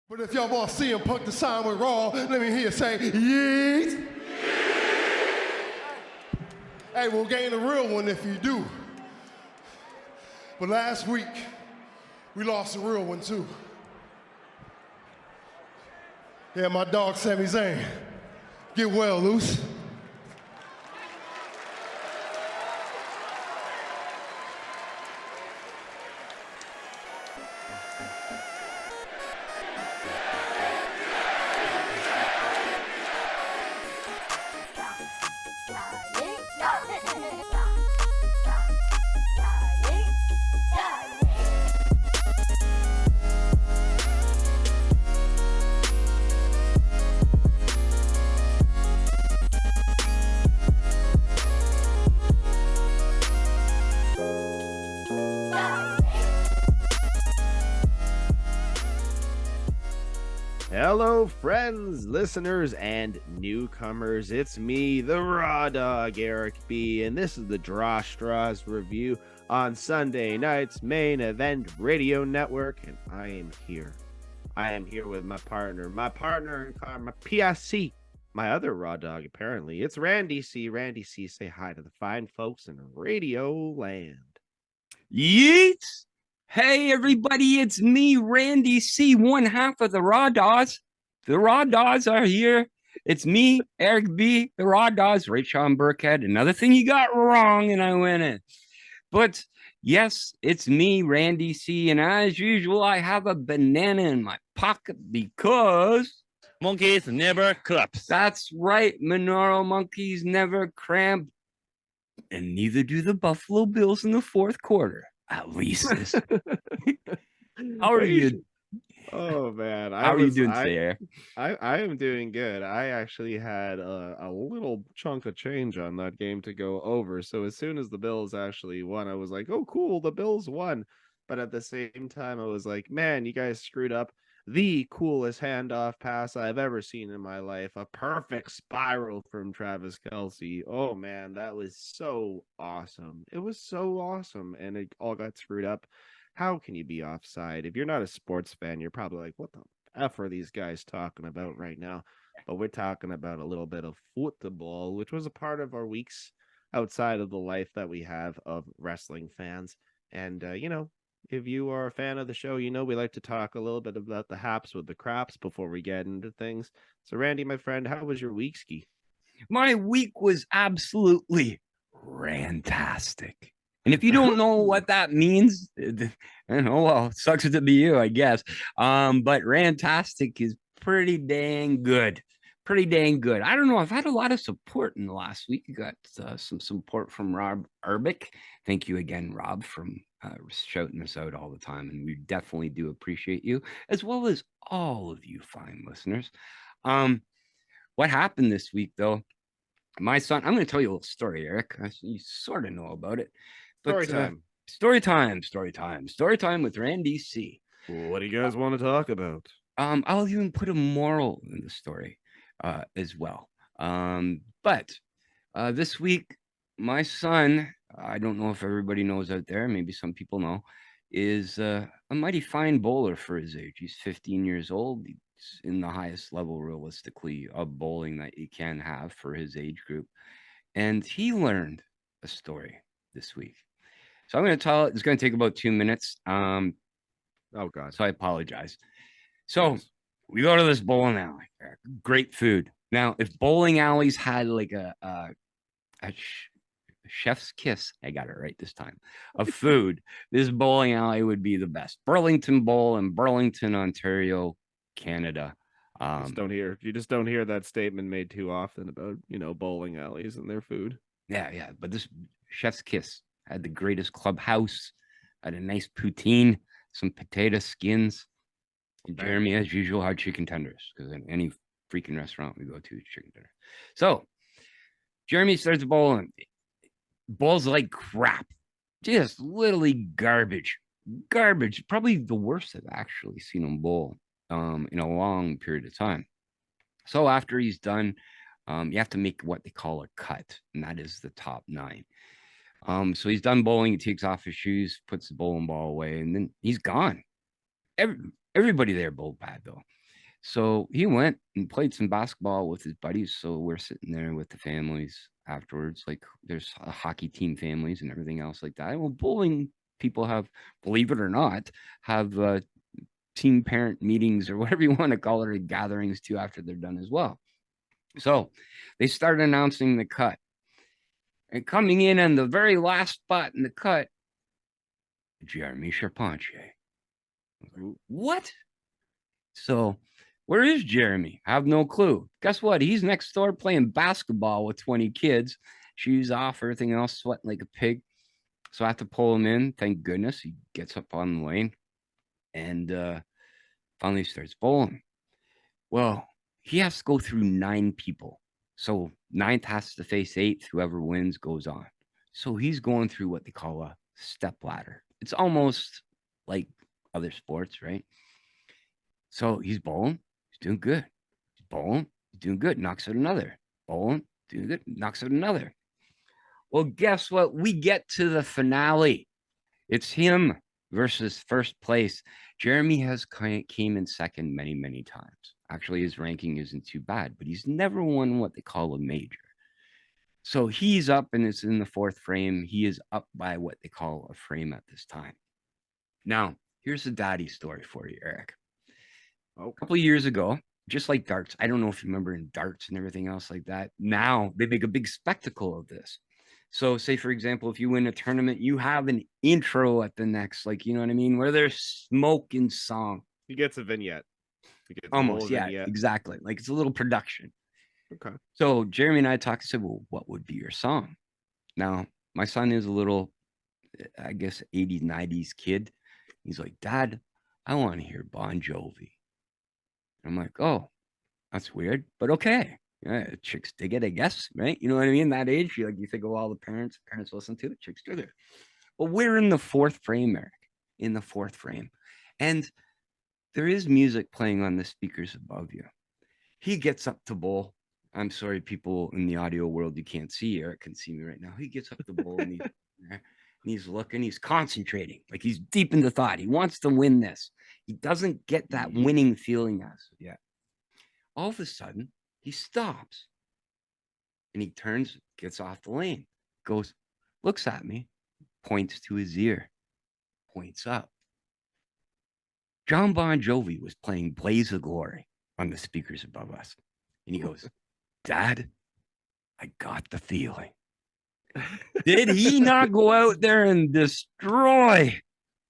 But if y'all want CMpunk to sign with Raw, let me hear you say, Yeet. Hey, we'll gain a real one if you do. But last week, we lost a real one too. Yeah, my dog Sami Zayn. Get well, Loose. Hello, friends, listeners, and newcomers. It's me, the Raw Dog, Eric B., and this is the Draw Straws review on Sunday night's main event radio network, and I am here. I am here with my partner in crime, my PSC, my other Raw Dog, apparently. It's Randy C. Randy C., say hi to the fine folks in radio land. Yeet! Hey, everybody, it's me, Randy C., one half of the Raw Dogs. The Raw Dogs are here. It's me, Eric B., the Raw Dogs, Ray Sean Burkhead. Another thing you got wrong, and I win it. But yes, it's me, Randy C., and as usual, I have a banana in my pocket because monkeys never collapse. That's right, Monaro monkeys never cramp, and neither do the Buffalo Bills in the fourth quarter. At least this. How are you? Oh man, how are you doing today? I am doing good. I actually had a little chunk of change on that game to go over. So as soon as the Bills actually won, I was like, "Oh, cool, the Bills won." But at the same time, I was like, "Man, you guys screwed up the coolest handoff pass I've ever seen in my life. A perfect spiral from Travis Kelce. Oh man, that was so awesome. It was so awesome, and it all got screwed up. How can you be offside? If you're not a sports fan, you're probably like, what the F are these guys talking about right now? But we're talking about a little bit of football, which was a part of our weeks outside of the life that we have of wrestling fans. And, if you are a fan of the show, we like to talk a little bit about the haps with the craps before we get into things. So, Randy, my friend, how was your week, ski? My week was absolutely fantastic. And if you don't know what that means, well, it sucks to be you, I guess. But fantastic is pretty dang good. Pretty dang good. I don't know. I've had a lot of support in the last week. You got some support from Rob Urbick. Thank you again, Rob, from shouting us out all the time. And we definitely do appreciate you, as well as all of you fine listeners. What happened this week, though? My son, I'm going to tell you a little story, Eric. You sort of know about it. But, story time with Randy C. What do you guys want to talk about? I'll even put a moral in the story as well. But this week, my son, I don't know if everybody knows out there, maybe some people know, is a mighty fine bowler for his age. He's 15 years old. He's in the highest level, realistically, of bowling that you can have for his age group. And he learned a story this week. So I'm going to tell it. It's going to take about 2 minutes. Oh, God. So I apologize. So we go to this bowling alley. Great food. Now, if bowling alleys had like a chef's kiss, I got it right this time, of food, this bowling alley would be the best. Burlington Bowl in Burlington, Ontario, Canada. You just don't hear that statement made too often about, bowling alleys and their food. Yeah. But this chef's kiss had the greatest clubhouse, had a nice poutine, some potato skins. And Jeremy, as usual, had chicken tenders, because in any freaking restaurant we go to, chicken tender. So Jeremy starts bowling. Bowls like crap. Just literally garbage. Probably the worst I've actually seen him bowl in a long period of time. So after he's done, you have to make what they call a cut, and that is the top 9. So he's done bowling. He takes off his shoes, puts the bowling ball away, and then he's gone. Everybody there bowled bad, though. So he went and played some basketball with his buddies. So we're sitting there with the families afterwards. Like there's hockey team families and everything else like that. Well, bowling people have, believe it or not, have team parent meetings or whatever you want to call it, or gatherings too after they're done as well. So they started announcing the cut. And coming in on the very last spot in the cut, Jeremy Charpentier. What? So where is Jeremy? I have no clue. Guess what? He's next door playing basketball with 20 kids. Shoes off, everything else, sweating like a pig. So I have to pull him in. Thank goodness. He gets up on the lane and finally starts bowling. Well, he has to go through 9 people. So 9th has to face 8th. Whoever wins goes on. So he's going through what they call a step ladder. It's almost like other sports, right? So he's bowling. He's doing good. He's bowling. He's doing good. Knocks out another. Bowling. Doing good. Knocks out another. Well, guess what? We get to the finale. It's him versus first place. Jeremy has came in second many, many times. Actually, his ranking isn't too bad, but he's never won what they call a major. So he's up and it's in the 4th frame. He is up by what they call a frame at this time. Now, here's the daddy story for you, Eric. A couple of years ago, just like darts, I don't know if you remember in darts and everything else like that. Now they make a big spectacle of this. So say, for example, if you win a tournament, you have an intro at the next, like, you know what I mean? Where there's smoke and song. He gets a vignette. Almost, yeah, exactly. Like it's a little production. Okay. So Jeremy and I talked and said, well, what would be your song? Now, my son is a little, I guess, 80s, 90s kid. He's like, Dad, I want to hear Bon Jovi. I'm like, oh, that's weird, but okay. Yeah, chicks dig it, I guess, right? You know what I mean? That age, you think of all the parents listen to it, chicks dig it. But we're in the 4th frame, Eric, in the 4th frame. And there is music playing on the speakers above you. He gets up to bowl. I'm sorry, people in the audio world, you can't see. Eric can see me right now. He gets up to bowl and he's looking, he's concentrating, like he's deep into thought. He wants to win this. He doesn't get that winning feeling as of yet. All of a sudden, he stops and he turns, gets off the lane, goes, looks at me, points to his ear, points up. John Bon Jovi was playing Blaze of Glory on the speakers above us. And he goes, Dad, I got the feeling. Did he not go out there and destroy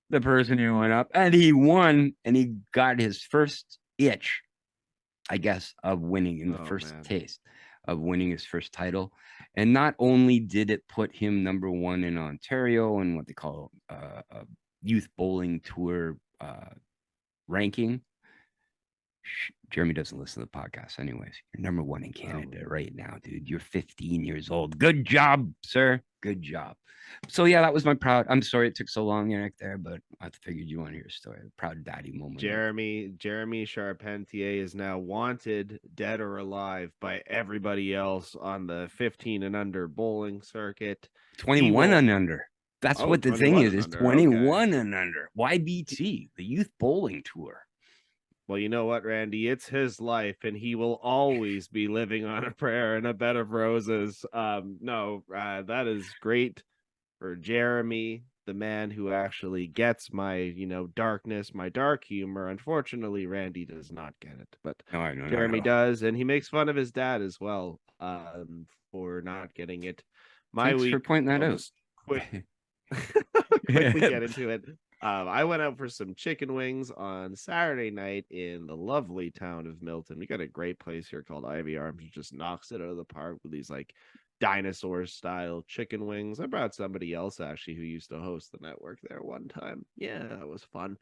the person who went up? And he won, and he got his first itch, I guess, of winning in the first taste of winning his first title. And not only did it put him number 1 in Ontario and what they call a youth bowling tour ranking. Jeremy doesn't listen to the podcast anyways. You're number 1 in Canada right now, dude. You're 15 years old. Good job, sir. Good job. So yeah, that was my proud. I'm sorry it took so long, Eric, there, but I figured you want to hear a story. A proud daddy moment. Jeremy Charpentier is now wanted, dead or alive, by everybody else on the 15 and under bowling circuit. 21 and under. That's what the thing is 21 okay. and under. YBT, the youth bowling tour. Well, you know what, Randy? It's his life, and he will always be living on a prayer and a bed of roses. That is great for Jeremy, the man who actually gets my, darkness, my dark humor. Unfortunately, Randy does not get it, but Jeremy does, and he makes fun of his dad as well for not getting it. Thanks for pointing that out. Quickly get into it. I went out for some chicken wings on Saturday night in the lovely town of Milton. We got a great place here called Ivy Arms, which just knocks it out of the park with these like dinosaur style chicken wings. I brought somebody else actually who used to host the network there one time. Yeah, that was fun.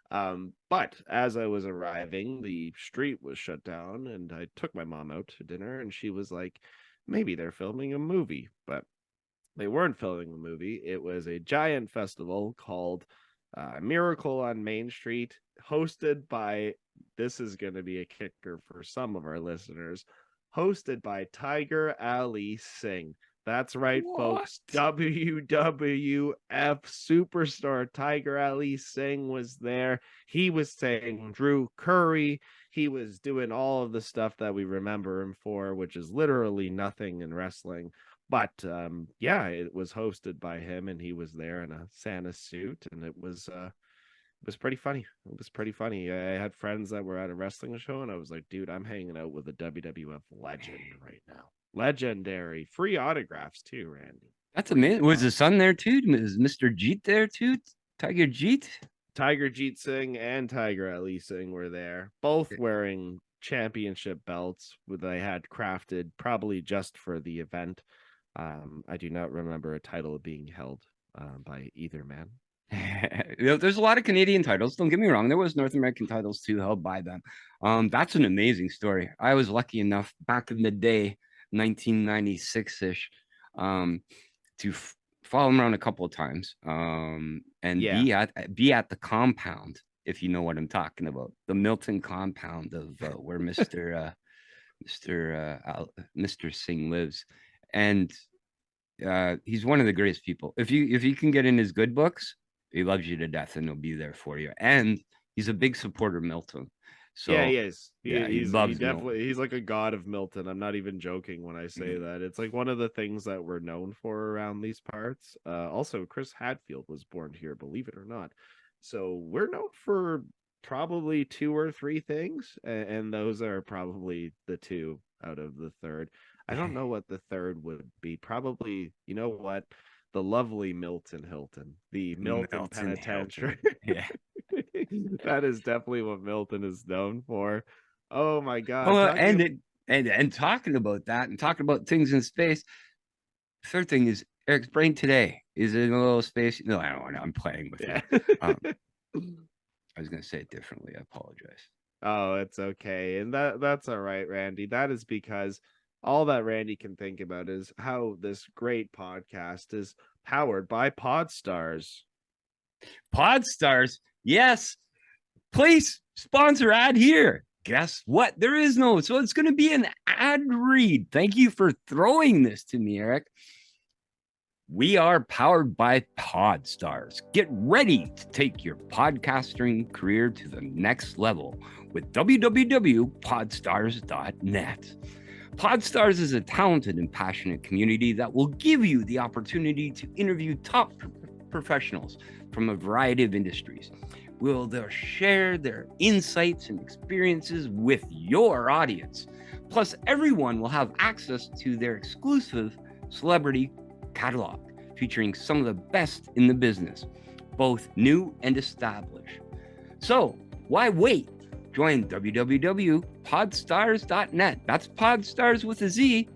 But as I was arriving, the street was shut down, and I took my mom out to dinner, and she was like, maybe they're filming a movie, but they weren't filming the movie. It was a giant festival called Miracle on Main Street, hosted by, this is going to be a kicker for some of our listeners, hosted by Tiger Ali Singh, That's right, folks. WWF superstar Tiger Ali Singh was there. He was saying Drew Curry. He was doing all of the stuff that we remember him for, which is literally nothing in wrestling. But yeah, it was hosted by him, and he was there in a Santa suit, and it was pretty funny. It was pretty funny. I had friends that were at a wrestling show, and I was like, dude, I'm hanging out with a WWF legend right now. Legendary. Free autographs too, Randy. That's amazing. Was his son there too? Was Mr. Jeet there too? Tiger Jeet? Tiger Jeet Singh and Tiger Ali Singh were there, both wearing championship belts that they had crafted probably just for the event. I do not remember a title being held by either man. There's a lot of Canadian titles. Don't get me wrong. There was North American titles too held by them. That's an amazing story. I was lucky enough back in the day, 1996-ish, to follow him around a couple of times, and be at the compound, if you know what I'm talking about, the Milton compound of where Mr. Singh lives, and he's one of the greatest people. If you can get in his good books, he loves you to death, and he'll be there for you. And he's a big supporter of Milton. So yeah, he is. He's He's like a god of Milton. I'm not even joking when I say that. It's like one of the things that we're known for around these parts. Also, Chris Hadfield was born here, believe it or not. So we're known for probably 2 or 3 things, and those are probably the 2 out of the third. I don't know what the third would be. Probably, you know what? The lovely Milton Hilton, the Milton Penitentiary. Yeah. That is definitely what Milton is known for. Oh my god. Well, and talking about that and talking about things in space. Third thing is Eric's brain today is in a little space. No, I don't know. I'm playing with it. I was gonna say it differently. I apologize. Oh, it's okay. And that's all right, Randy. That is because all that Randy can think about is how this great podcast is powered by Podstars. Podstars, yes. Please sponsor ad here. Guess what? There is no. So it's going to be an ad read. Thank you for throwing this to me, Eric. We are powered by Podstars. Get ready to take your podcasting career to the next level with www.podstars.net. Podstars is a talented and passionate community that will give you the opportunity to interview top professionals from a variety of industries. They'll share their insights and experiences with your audience. Plus, everyone will have access to their exclusive celebrity catalog, featuring some of the best in the business, both new and established. So, why wait? Join www.podstars.net. That's Podstars with a Z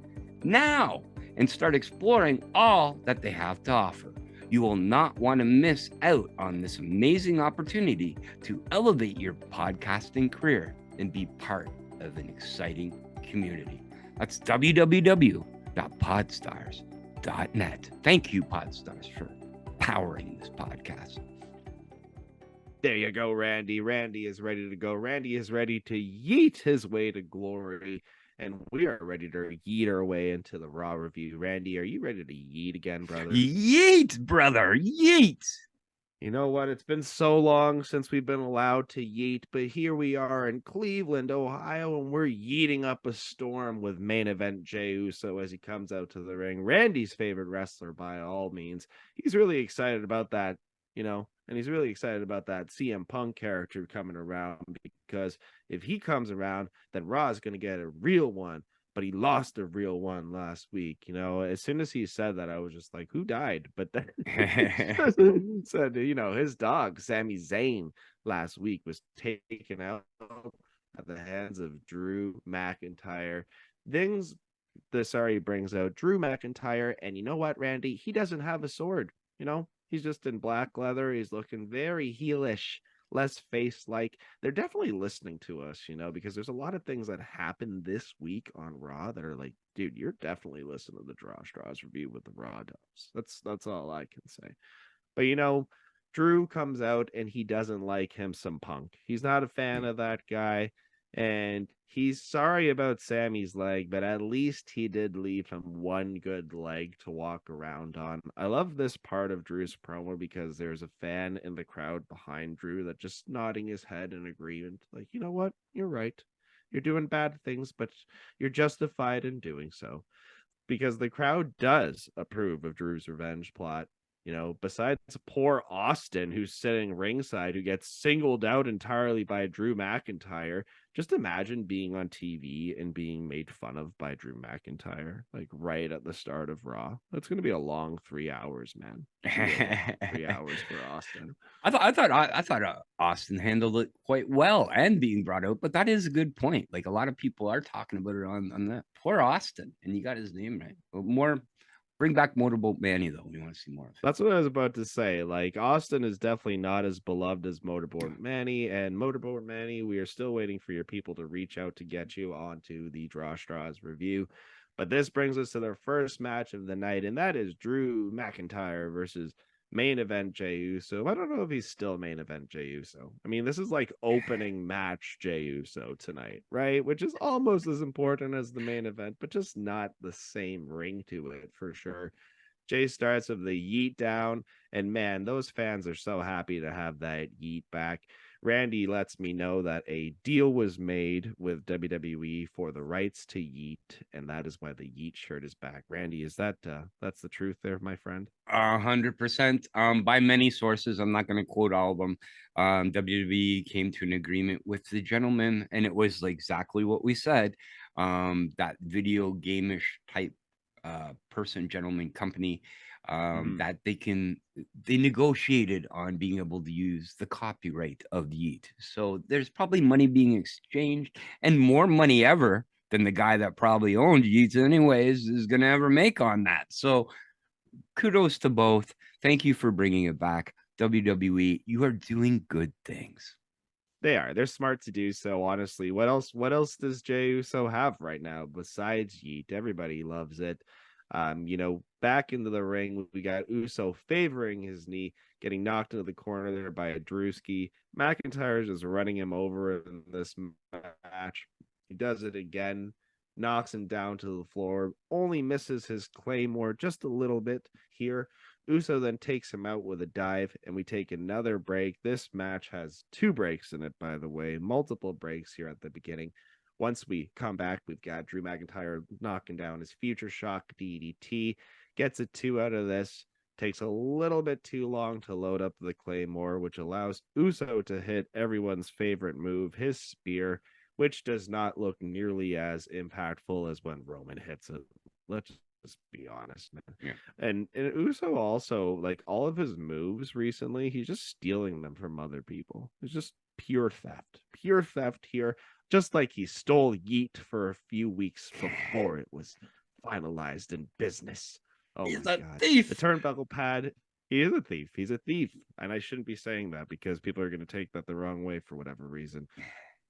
now, and start exploring all that they have to offer. You will not want to miss out on this amazing opportunity to elevate your podcasting career and be part of an exciting community. That's www.podstars.net. Thank you, Podstars, for powering this podcast. There you go, Randy. Randy is ready to go. Randy is ready to yeet his way to glory. And we are ready to yeet our way into the Raw review. Randy, are you ready to yeet again, brother? Yeet, brother. Yeet. You know what? It's been so long since we've been allowed to yeet, but here we are in Cleveland, Ohio, and we're yeeting up a storm with main event J Uso as he comes out to the ring. Randy's favorite wrestler by all means. He's really excited about that, and he's really excited about that CMpunk character coming around, because if he comes around, then Raw is going to get a real one. But he lost a real one last week. As soon as he said that, I was just like, who died? But then said, his dog, Sami Zayn, last week was taken out at the hands of Drew McIntyre. Brings out Drew McIntyre. And you know what, Randy? He doesn't have a sword. He's just in black leather. He's looking very heelish, less face-like. They're definitely listening to us, because there's a lot of things that happen this week on Raw that are like, dude, you're definitely listening to the Draw Straws review with the Raw Dubs. That's all I can say. But Drew comes out and he doesn't like him some Punk. He's not a fan of that guy. And he's sorry about Sammy's leg, but at least he did leave him one good leg to walk around on. I love this part of Drew's promo because there's a fan in the crowd behind Drew that just nodding his head in agreement. Like, you know what? You're right. You're doing bad things, but you're justified in doing so. Because the crowd does approve of Drew's revenge plot. You know, besides poor Austin, who's sitting ringside, who gets singled out entirely by Drew McIntyre. Just imagine being on TV and being made fun of by Drew McIntyre, like right at the start of Raw. That's going to be a long 3 hours, man. 3 hours for Austin. I thought Austin handled it quite well and being brought out, but that is a good point. Like a lot of people are talking about it on that. Poor Austin, and you got his name right. More. Bring back Motorboat Manny, though. We want to see more of it. That's what I was about to say. Like, Austin is definitely not as beloved as Motorboat Manny. And Motorboat Manny, we are still waiting for your people to reach out to get you onto the Draw Straws review. But this brings us to the first match of the night, and that is Drew McIntyre versus main event J Uso. I don't know if he's still main event J Uso. I mean, this is like opening match J Uso tonight, right? Which is almost as important as the main event, but just not the same ring to it for sure. Jay starts with the Yeet down, and man, those fans are so happy to have that Yeet back. Randy lets me know that a deal was made with WWE for the rights to Yeet, and that is why the Yeet shirt is back. Randy, is that that's the truth there, my friend? 100%. By many sources, I'm not going to quote all of them. WWE came to an agreement with the gentleman, and it was like exactly what we said. That video game-ish type person, gentleman company. That they negotiated on being able to use the copyright of Yeet. So there's probably money being exchanged, and more money ever than the guy that probably owned Yeet anyways is going to ever make on that. So kudos to both. Thank you for bringing it back. WWE, you are doing good things. They are. They're smart to do so, honestly. What else does Jey Uso have right now besides Yeet? Everybody loves it. You know, back into the ring, we got Uso favoring his knee, getting knocked into the corner there by a Drewski. McIntyre is running him over in this match. He does it again, knocks him down to the floor, only misses his Claymore just a little bit here. Uso then takes him out with a dive, and we take another break. This match has 2 breaks in it, by the way, multiple breaks here at the beginning. Once we come back, we've got Drew McIntyre knocking down his Future Shock DDT, gets a 2 out of this, takes a little bit too long to load up the Claymore, which allows Uso to hit everyone's favorite move, his spear, which does not look nearly as impactful as when Roman hits it. Let's just be honest, man. Yeah. And Uso also, like, all of his moves recently, he's just stealing them from other people. It's just pure theft here. Just like he stole Yeet for a few weeks before it was finalized in business. Oh, He's my a God. thief. The turnbuckle pad. He is a thief. He's a thief. And I shouldn't be saying that because people are going to take that the wrong way for whatever reason.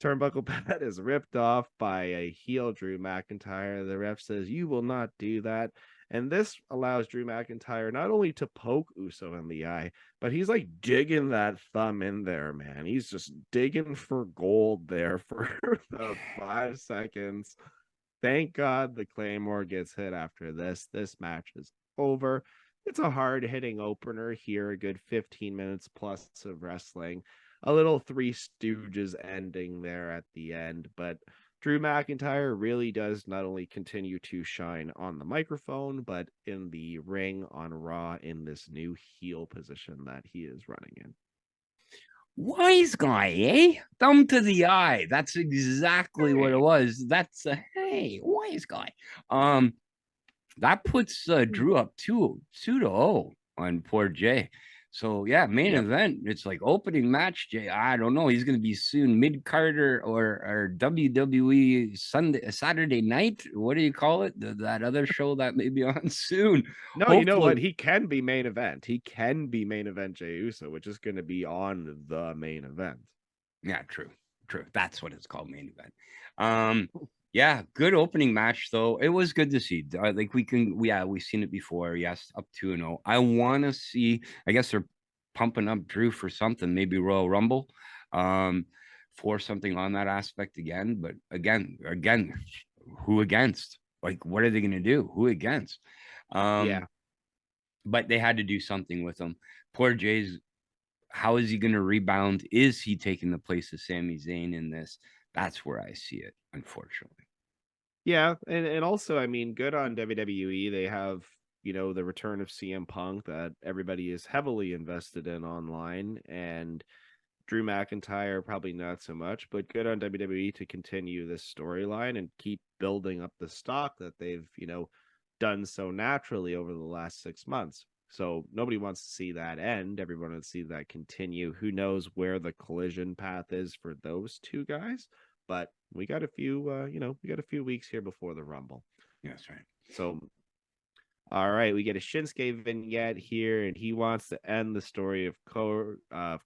Turnbuckle pad is ripped off by a heel Drew McIntyre. The ref says, "You will not do that." And this allows Drew McIntyre not only to poke Uso in the eye, but he's like digging that thumb in there, man. He's just digging for gold there for the 5 seconds. Thank God the Claymore gets hit after this. This match is over. It's a hard-hitting opener here, a good 15 minutes plus of wrestling. A little Three Stooges ending there at the end, but Drew McIntyre really does not only continue to shine on the microphone, but in the ring on Raw in this new heel position that he is running in. Wise guy, eh? Thumb to the eye. That's exactly what it was. That's a hey, wise guy. That puts Drew up 2-0 on poor Jay. So yeah, main event. It's like opening match, Jay. I don't know. He's gonna be soon mid-carder or WWE Saturday night. What do you call it? That other show that may be on soon. No, hopefully. You know what? He can be main event. He can be main event Jey Uso, which is going to be on the main event. Yeah, true. That's what it's called, main event. Yeah, good opening match though. It was good to see. Like we've seen it before. Yes, up 2-0. I want to see. I guess they're pumping up Drew for something. Maybe Royal Rumble. for something on that aspect again. But again, who against? Like, what are they going to do? Who against? Yeah. But they had to do something with him. Poor Jay's. How is he going to rebound? Is he taking the place of Sami Zayn in this? That's where I see it, unfortunately. Yeah, and also, I mean, good on WWE. They have, the return of CMpunk that everybody is heavily invested in online, and Drew McIntyre probably not so much, but good on WWE to continue this storyline and keep building up the stock that they've, done so naturally over the last 6 months. So nobody wants to see that end. Everyone wants to see that continue. Who knows where the collision path is for those two guys? But we got a few, we got a few weeks here before the Rumble. Yeah, that's right. So, all right, we get a Shinsuke vignette here, and he wants to end the story of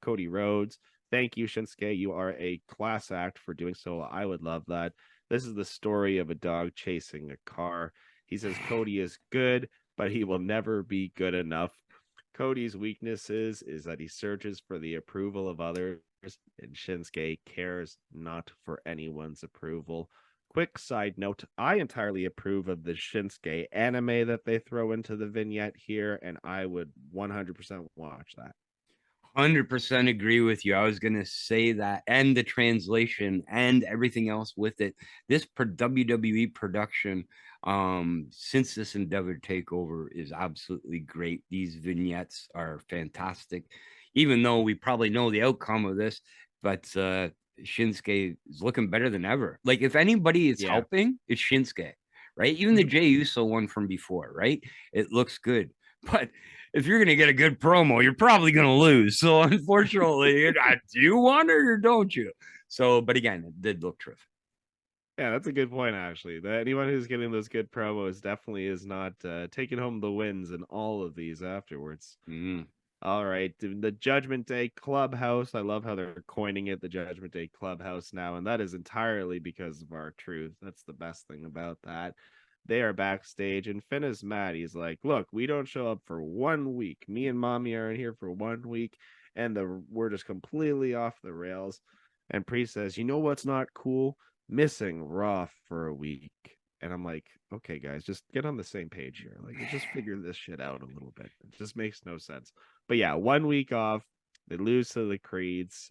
Cody Rhodes. Thank you, Shinsuke. You are a class act for doing so. I would love that. This is the story of a dog chasing a car. He says Cody is good, but he will never be good enough. Cody's weaknesses is that he searches for the approval of others, and Shinsuke cares not for anyone's approval. Quick side note, I entirely approve of the Shinsuke anime that they throw into the vignette here, and I would 100% watch that. 100% agree with you. I was going to say that, and the translation and everything else with it. This WWE production, since this Endeavor takeover, is absolutely great. These vignettes are fantastic, even though we probably know the outcome of this, but Shinsuke is looking better than ever. Like, if anybody is helping, it's Shinsuke, right? Even the J Uso one from before, right? It looks good, but if you're going to get a good promo, you're probably going to lose. So unfortunately, do you want it or don't you? So, but again, it did look terrific. Yeah, that's a good point, actually. That anyone who's getting those good promos definitely is not taking home the wins in all of these afterwards. All right, the Judgment Day Clubhouse. I love how they're coining it the Judgment Day Clubhouse now, and that is entirely because of R-Truth. That's the best thing about that. They are backstage, and Finn is mad. He's like, look, we don't show up for 1 week. Me and Mommy are in here for 1 week, and we're just completely off the rails. And Priest says, you know what's not cool? Missing Raw for a week. And I'm like, okay, guys, just get on the same page here. Like, just figure this shit out a little bit. It just makes no sense. But yeah, 1 week off. They lose to the Creeds.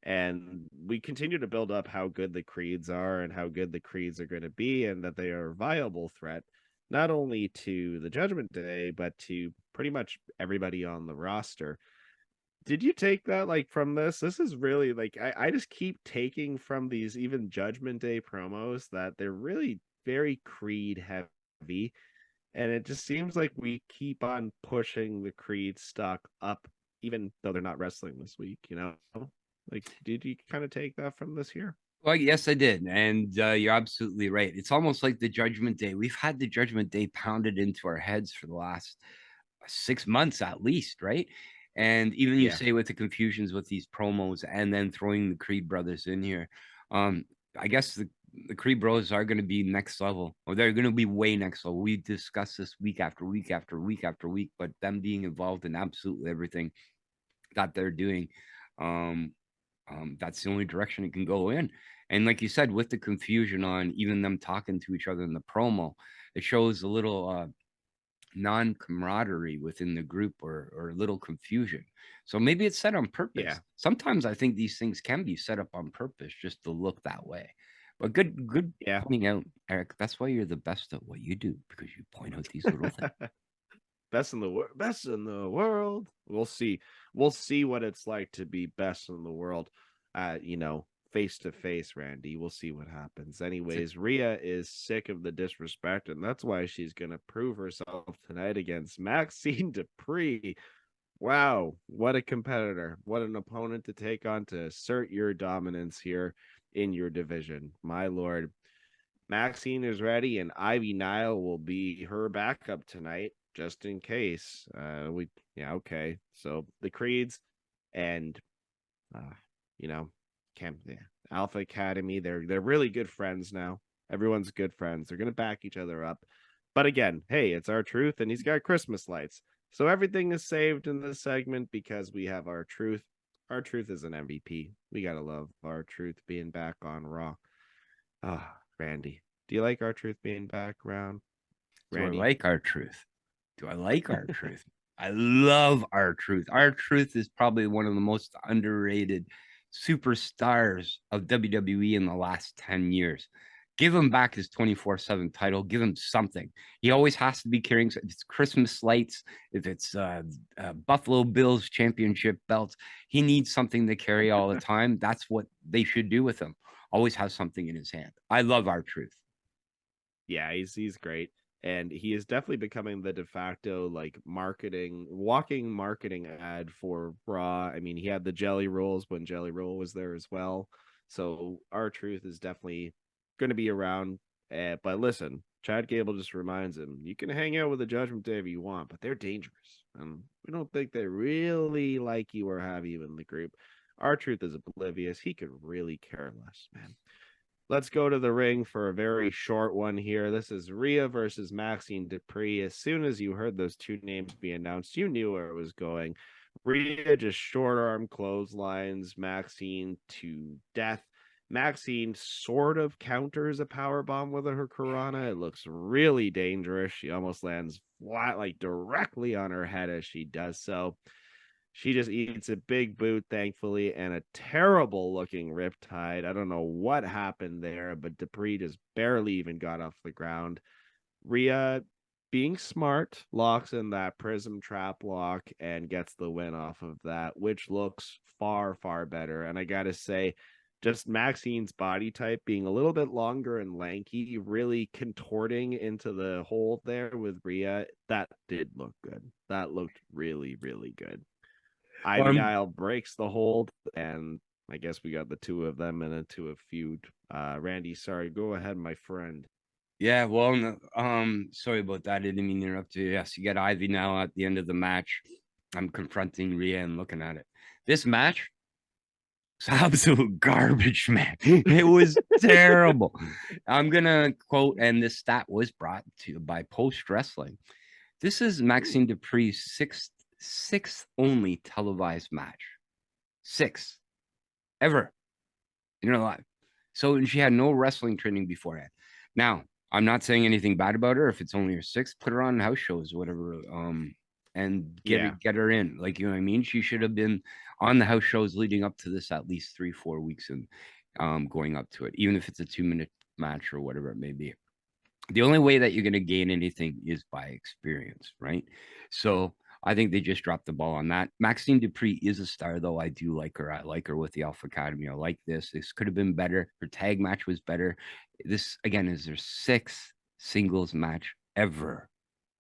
And we continue to build up how good the Creeds are and how good the Creeds are going to be, and that they are a viable threat, not only to the Judgment Day, but to pretty much everybody on the roster. Did you take that like from this? This is really like I just keep taking from these even Judgment Day promos that they're really very Creed heavy. And it just seems like we keep on pushing the Creed stock up, even though they're not wrestling this week, Like, did you kind of take that from this here? Well, yes, I did. And you're absolutely right. It's almost like the Judgment Day. We've had the Judgment Day pounded into our heads for the last 6 months at least, right? And even you say with the confusions with these promos and then throwing the Creed brothers in here, I guess the Creed bros are going to be next level, or they're going to be way next level. We discuss this week after week after week after week, but them being involved in absolutely everything that they're doing, that's the only direction it can go in. And like you said, with the confusion on even them talking to each other in the promo, it shows a little non-camaraderie within the group, or a little confusion. So maybe it's set on purpose. Sometimes I think these things can be set up on purpose just to look that way. But good pointing out, Eric. That's why you're the best at what you do, because you point out these little things. Best in the world. We'll see what it's like to be best in the world, face to face, Randy. We'll see what happens. Anyways, Ria is sick of the disrespect, and that's why she's gonna prove herself tonight against Maxine Dupree. Wow, what a competitor. What an opponent to take on to assert your dominance here in your division. My lord. Maxine is ready, and Ivy Nile will be her backup tonight, just in case. Okay. So the Creeds and Alpha Academy, they're really good friends now. Everyone's good friends. They're gonna back each other up. But again, hey, it's R-Truth, and he's got Christmas lights. So everything is saved in this segment because we have R-Truth. R-Truth is an MVP. We gotta love R-Truth being back on Raw. Ah, Randy, do you like R-Truth being back around? Randy? Do I like R-Truth? Do I like R-Truth? I love R-Truth. R-Truth is probably one of the most underrated superstars of WWE in the last 10 years. Give him back his 24/7 title. Give him something. He always has to be carrying, if it's Christmas lights, if it's Buffalo Bills championship belts, he needs something to carry all the time. That's what they should do with him. Always has something in his hand. I love R-Truth. Yeah, he's great. And he is definitely becoming the de facto like walking marketing ad for Raw. I mean, he had the Jelly Rolls when Jelly Roll was there as well. So R-Truth is definitely going to be around. But listen, Chad Gable just reminds him, you can hang out with the Judgment Day if you want, but they're dangerous. And we don't think they really like you or have you in the group. R-Truth is oblivious. He could really care less, man. Let's go to the ring for a very short one here. This is Rhea versus Maxine Dupree. As soon as you heard those two names be announced, you knew where it was going. Rhea just short arm clotheslines Maxine to death. Maxine sort of counters a power bomb with her Karana. It looks really dangerous. She almost lands flat, like directly on her head as she does so. She just eats a big boot, thankfully, and a terrible looking riptide. I don't know what happened there, but Dupree just barely even got off the ground. Rhea, being smart, locks in that prism trap lock and gets the win off of that, which looks far, far better. And I got to say, just Maxine's body type being a little bit longer and lanky, really contorting into the hold there with Rhea, that did look good. That looked really, really good. Ivy Nile breaks the hold, and I guess we got the two of them into a feud. Randy, sorry, go ahead, my friend. Yeah, well, no, sorry about that. I didn't mean to interrupt you. Yes, you got Ivy now at the end of the match. I'm confronting Rhea and looking at it. This match, it's absolute garbage, man. It was terrible. I'm gonna quote, and this stat was brought to you by Post Wrestling. This is Maxine Dupree's sixth only televised match. 6 ever in her life. So she had no wrestling training beforehand. Now, I'm not saying anything bad about her. If it's only her 6th, put her on house shows, whatever, and get her in. Like, you know what I mean? She should have been on the house shows leading up to this at least 3-4 weeks and going up to it, even if it's a 2-minute match or whatever it may be. The only way that you're going to gain anything is by experience, right? So I think they just dropped the ball on that. Maxine Dupree is a star, though. I do like her. I like her with the Alpha Academy. I like this. This could have been better. Her tag match was better. This, again, is their 6th singles match ever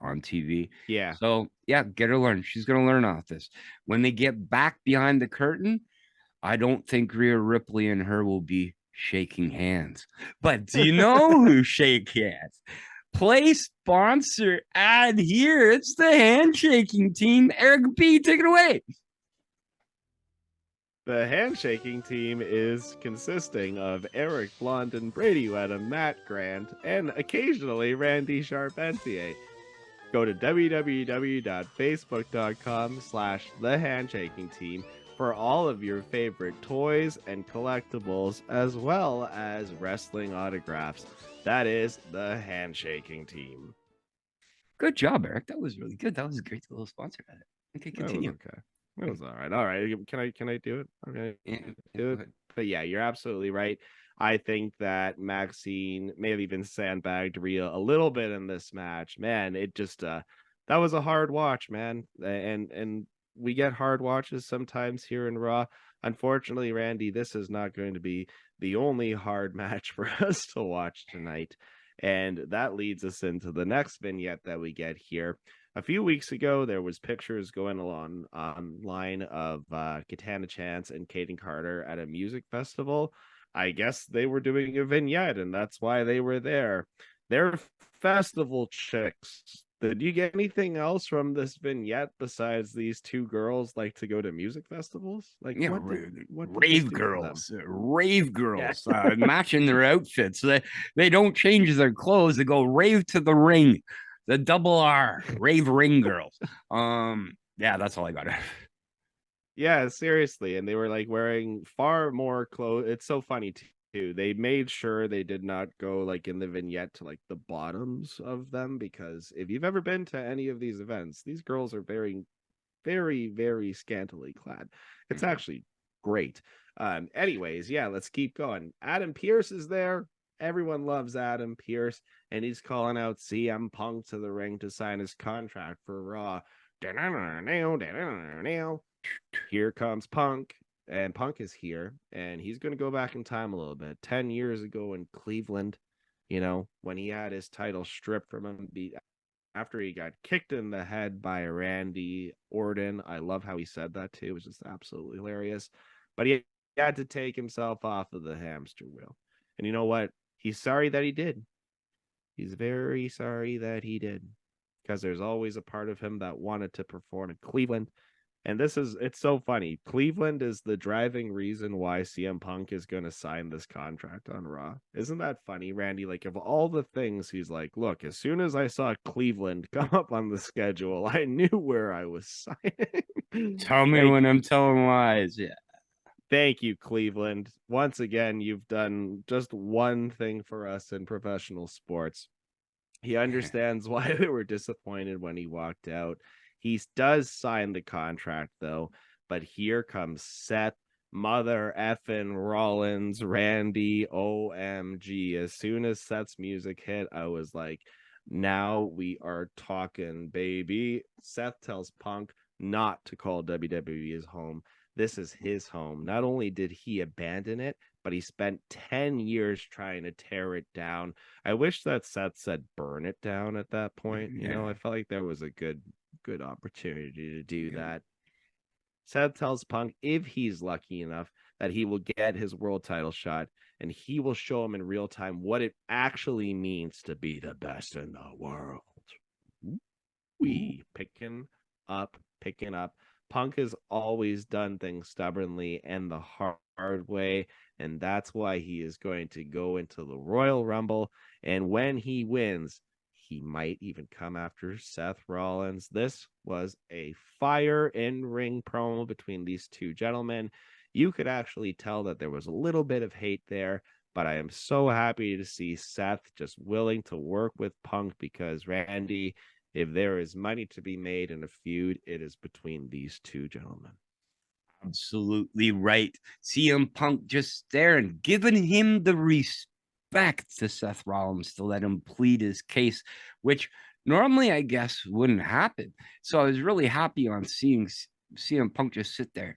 on TV. Yeah. So, yeah, get her learn. She's going to learn off this. When they get back behind the curtain, I don't think Rhea Ripley and her will be shaking hands. But do you know who shake hands? Play sponsor ad here. It's the Handshaking Team. Eric B, take it away. The Handshaking Team is consisting of Eric Blondin, Brady Wedham, Matt Grant, and occasionally Randy Charpentier. Go to www.facebook.com/The Handshaking Team for all of your favorite toys and collectibles, as well as wrestling autographs. That is the Handshaking Team. Good job, Eric. That was really good. That was a great little sponsor at it. Okay, continue. Okay. It was all right. All right. Can I do it? Okay. Yeah, do it. But yeah, you're absolutely right. I think that Maxine may have even sandbagged Rhea a little bit in this match. Man, it just that was a hard watch, man. And we get hard watches sometimes here in Raw. Unfortunately, Randy, this is not going to be the only hard match for us to watch tonight. And that leads us into the next vignette that we get here. A few weeks ago, there was pictures going along online of Katana Chance and Kaden Carter at a music festival. I guess they were doing a vignette, and that's why they were there. They're festival chicks. Did you get anything else from this vignette besides these two girls like to go to music festivals? Like, yeah, what rave girls, matching their outfits. They don't change their clothes. They go rave to the ring, the double R, rave ring girls. Yeah, that's all I got. Yeah, seriously. And they were like wearing far more clothes. It's so funny too. They made sure they did not go like in the vignette to like the bottoms of them, because if you've ever been to any of these events, these girls are very, very, very scantily clad. It's actually great. Anyways, yeah, let's keep going. Adam Pearce is there. Everyone loves Adam Pearce, and he's calling out CMpunk to the ring to sign his contract for Raw. Here comes Punk, and Punk is here, and he's going to go back in time a little bit. 10 years ago in Cleveland, when he had his title stripped from him after he got kicked in the head by Randy Orton. I love how he said that too. It was just absolutely hilarious. But he had to take himself off of the hamster wheel. And you know what? He's sorry that he did. He's very sorry that he did. Because there's always a part of him that wanted to perform in Cleveland. And it's so funny. Cleveland is the driving reason why CMpunk is going to sign this contract on Raw. Isn't that funny, Randy? Like, of all the things, he's like, look, as soon as I saw Cleveland come up on the schedule, I knew where I was signing. Tell me when I'm telling lies. Yeah. Thank you, Cleveland. Once again, you've done just one thing for us in professional sports. He understands why they were disappointed when he walked out. He does sign the contract, though. But here comes Seth, mother effing Rollins, Randy, OMG. As soon as Seth's music hit, I was like, now we are talking, baby. Seth tells Punk not to call WWE his home. This is his home. Not only did he abandon it, but he spent 10 years trying to tear it down. I wish that Seth said burn it down at that point. I felt like there was a good opportunity to do that. Seth tells Punk if he's lucky enough that he will get his world title shot, and he will show him in real time what it actually means to be the best in the world. We picking up. Punk has always done things stubbornly and the hard way, and that's why he is going to go into the Royal Rumble. And when he wins, he might even come after Seth Rollins. This was a fire in-ring promo between these two gentlemen. You could actually tell that there was a little bit of hate there, but I am so happy to see Seth just willing to work with Punk, because Randy, if there is money to be made in a feud, it is between these two gentlemen. Absolutely right. CMpunk just there and giving him the respect to Seth Rollins to let him plead his case, which normally I guess wouldn't happen. So I was really happy on seeing CMpunk just sit there,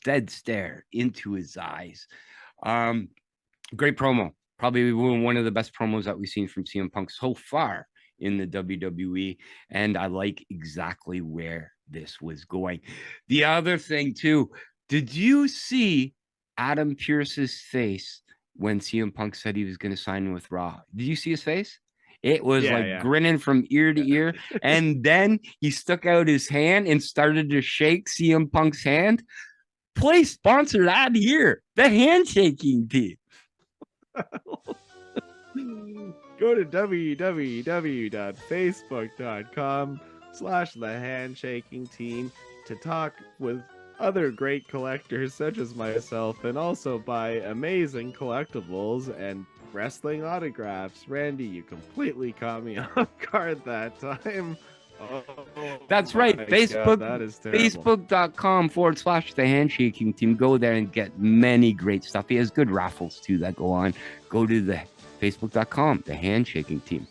dead stare into his eyes. Great promo. Probably one of the best promos that we've seen from CMpunk so far in the WWE, and I like exactly where this was going. The other thing too, did you see Adam Pearce's face when CMpunk said he was going to sign with Raw? Did you see his face? It was grinning from ear to ear, and then he stuck out his hand and started to shake CMpunk's hand. Play sponsored ad here, the Handshaking Team. Go to www.facebook.com/The Handshaking Team to talk with other great collectors such as myself, and also buy amazing collectibles and wrestling autographs. Randy, you completely caught me off guard that time. Oh, that's right. Facebook. God, that is terrible. Facebook.com/The Handshaking Team. Go there and get many great stuff. He has good raffles too that go on. Go to the Facebook.com, The Handshaking Team.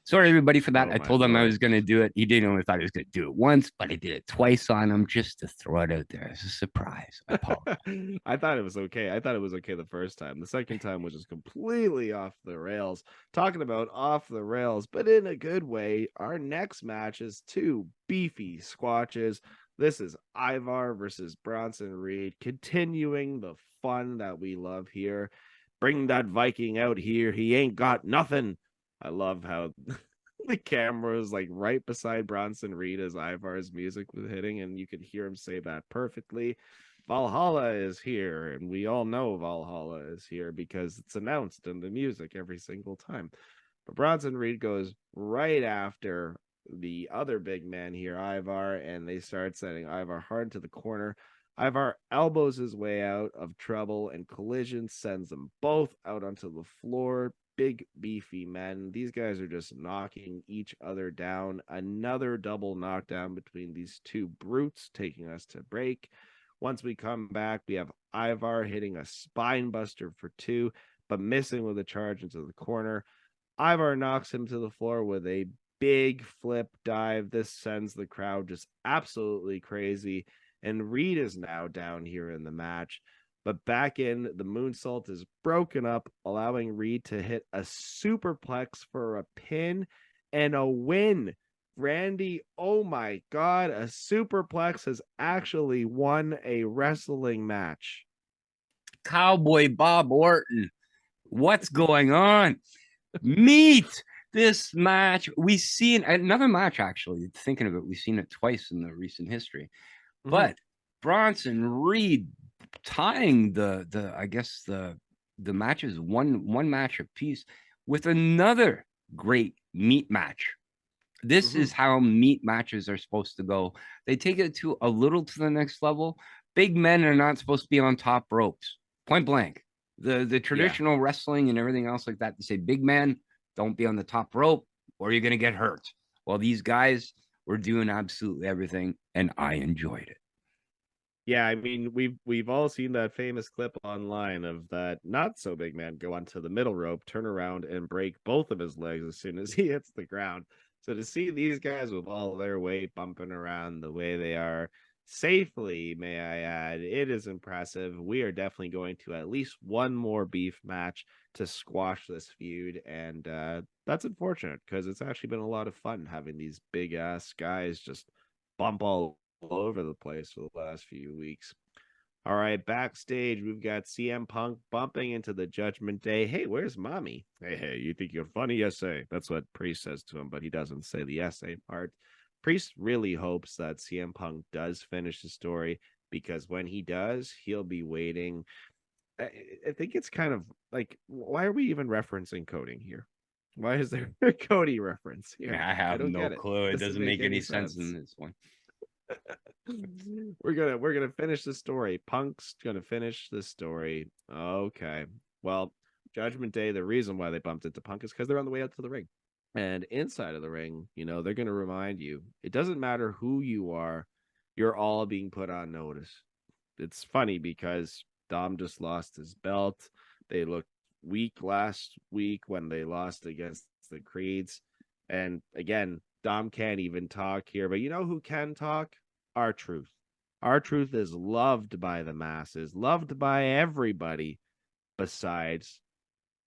Sorry, everybody, for that. I told him I was going to do it. He didn't only thought he was going to do it once, but I did it twice on him just to throw it out there as a surprise. I apologize. I thought it was okay. I thought it was okay the first time. The second time was just completely off the rails. Talking about off the rails, but in a good way. Our next match is two beefy squatches. This is Ivar versus Bronson Reed, continuing the fun that we love here. Bring that Viking out here. He ain't got nothing. I love how the camera is like right beside Bronson Reed as Ivar's music was hitting, and you could hear him say that perfectly. Valhalla is here, and we all know Valhalla is here because it's announced in the music every single time. But Bronson Reed goes right after the other big man here, Ivar, and they start sending Ivar hard to the corner. Ivar elbows his way out of trouble, and Collision sends them both out onto the floor. Big, beefy men. These guys are just knocking each other down. Another double knockdown between these two brutes, taking us to break. Once we come back, we have Ivar hitting a spine buster for 2, but missing with a charge into the corner. Ivar knocks him to the floor with a big flip dive. This sends the crowd just absolutely crazy. And Reed is now down here in the match. But back in, the moonsault is broken up, allowing Reed to hit a superplex for a pin and a win. Randy, oh my God, a superplex has actually won a wrestling match. Cowboy Bob Orton. What's going on? Meet this match. We've seen another match, actually. Thinking of it, we've seen it twice in the recent history. But Bronson Reed tying the matches one match apiece with another great meat match. This is how meat matches are supposed to go. They take it to a little to the next level. Big men are not supposed to be on top ropes. Point blank. The traditional wrestling and everything else like that, they say big men don't be on the top rope or you're gonna get hurt. Well, these guys were doing absolutely everything, and I enjoyed it. Yeah, I mean, we've all seen that famous clip online of that not so big man go onto the middle rope, turn around, and break both of his legs as soon as he hits the ground. So to see these guys with all their weight bumping around the way they are safely, may I add, it is impressive. We are definitely going to at least one more beef match to squash this feud, and that's unfortunate because it's actually been a lot of fun having these big ass guys just bump all over the place for the last few weeks. All right, backstage, we've got CMpunk bumping into the Judgment Day. Hey, where's mommy? Hey, you think you're funny? Essay. That's what Priest says to him, but he doesn't say the essay part. Priest really hopes that CMpunk does finish the story, because when he does, he'll be waiting. I think it's kind of like, why are we even referencing coding here? Why is there a Cody reference here? I have no clue. It doesn't make any sense in this one. We're gonna finish the story. Punk's gonna finish the story. Okay. Well, Judgment Day, the reason why they bumped into Punk is because they're on the way out to the ring. And inside of the ring, they're gonna remind you, it doesn't matter who you are, you're all being put on notice. It's funny because Dom just lost his belt. They looked weak last week when they lost against the Creeds. And again, Dom can't even talk here, but you know who can talk? R-Truth. R-Truth is loved by the masses, loved by everybody besides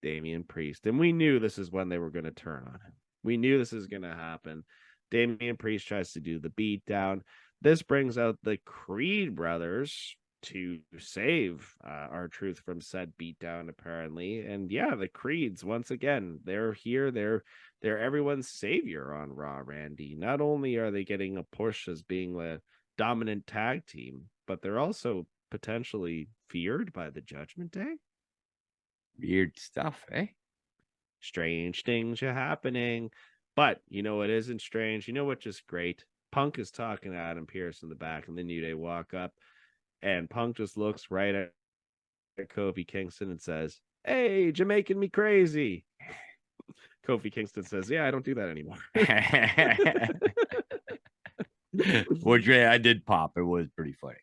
Damian Priest. And we knew this is when they were going to turn on him. We knew this is going to happen. Damian Priest tries to do the beatdown. This brings out the Creed brothers to save R-Truth from said beatdown, apparently. And yeah, the Creeds, once again, they're here. They're everyone's savior on Raw, Randy. Not only are they getting a push as being the dominant tag team, but they're also potentially feared by the Judgment Day. Weird stuff, eh? Strange things are happening. But you know what isn't strange? You know what just great? Punk is talking to Adam Pearce in the back, and then New Day walk up, and Punk just looks right at Kofi Kingston and says, "Hey, Jamaican me crazy." Kofi Kingston says, "Yeah, I don't do that anymore." Which I did pop. It was pretty funny.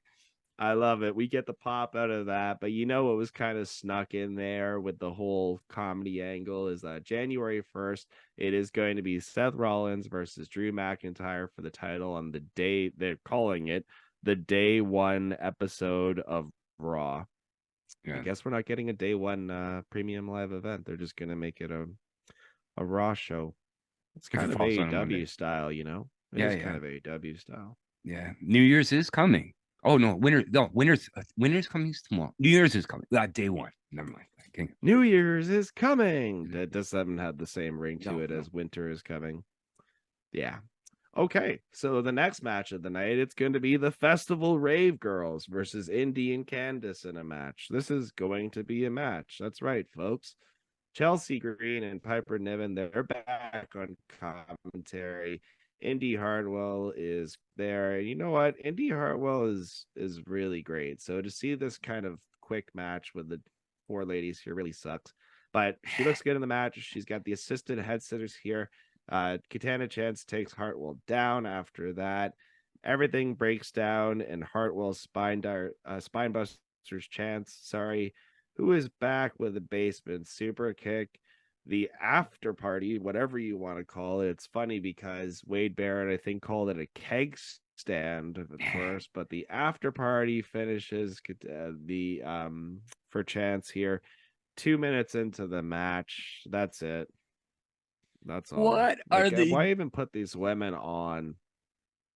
I love it. We get the pop out of that, but you know what was kind of snuck in there with the whole comedy angle is that January 1st, it is going to be Seth Rollins versus Drew McIntyre for the title on the day they're calling it the day one episode of Raw. Yeah. I guess we're not getting a day one premium live event. They're just gonna make it a Raw show. It's kind of AEW style, It is kind of AEW style. Yeah. New Year's is coming. Oh no, winter's coming tomorrow. New Year's is coming. Day one. Never mind. New Year's is coming. That doesn't have the same ring to it as winter is coming. Yeah. Okay, so the next match of the night, it's going to be the Festival Rave Girls versus Indy and Candice in a match. This is going to be a match. That's right, folks. Chelsea Green and Piper Niven, they're back on commentary. Indy Hartwell is there. And you know what? Indy Hartwell is really great. So to see this kind of quick match with the four ladies here really sucks. But she looks good in the match. She's got the assisted head sitters here. Katana Chance takes Hartwell down after that. Everything breaks down, and Hartwell's spine busters Chance, sorry, who is back with a basement super kick. The after party, whatever you want to call it. It's funny because Wade Barrett, I think, called it a keg stand at first, but the after party finishes for Chance here. 2 minutes into the match, that's it. That's all. What are the? Why even put these women on?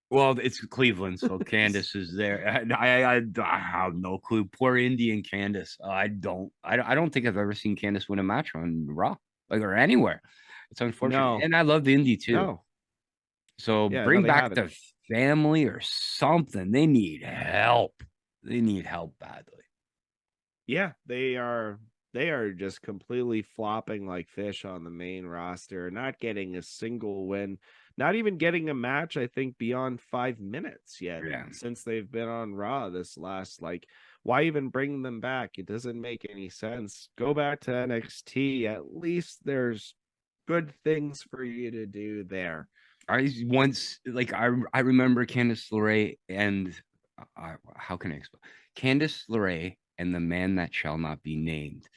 Well, it's Cleveland, so Candace is there. I have no clue. Poor Indian Candace. I don't think I've ever seen Candace win a match on Raw, like, or anywhere. It's unfortunate, No. and I love the Indie too. No. So Yeah, bring no, back haven't. the family or something. They need help. They need help badly. Yeah, they are just completely flopping like fish on the main roster, not getting a single win, not even getting a match, I think, beyond 5 minutes yet since they've been on Raw this last, like, why even bring them back? It doesn't make any sense. Go back to NXT. At least there's good things for you to do there. I once, like, I remember Candice LeRae and how can I explain? Candice LeRae and the man that shall not be named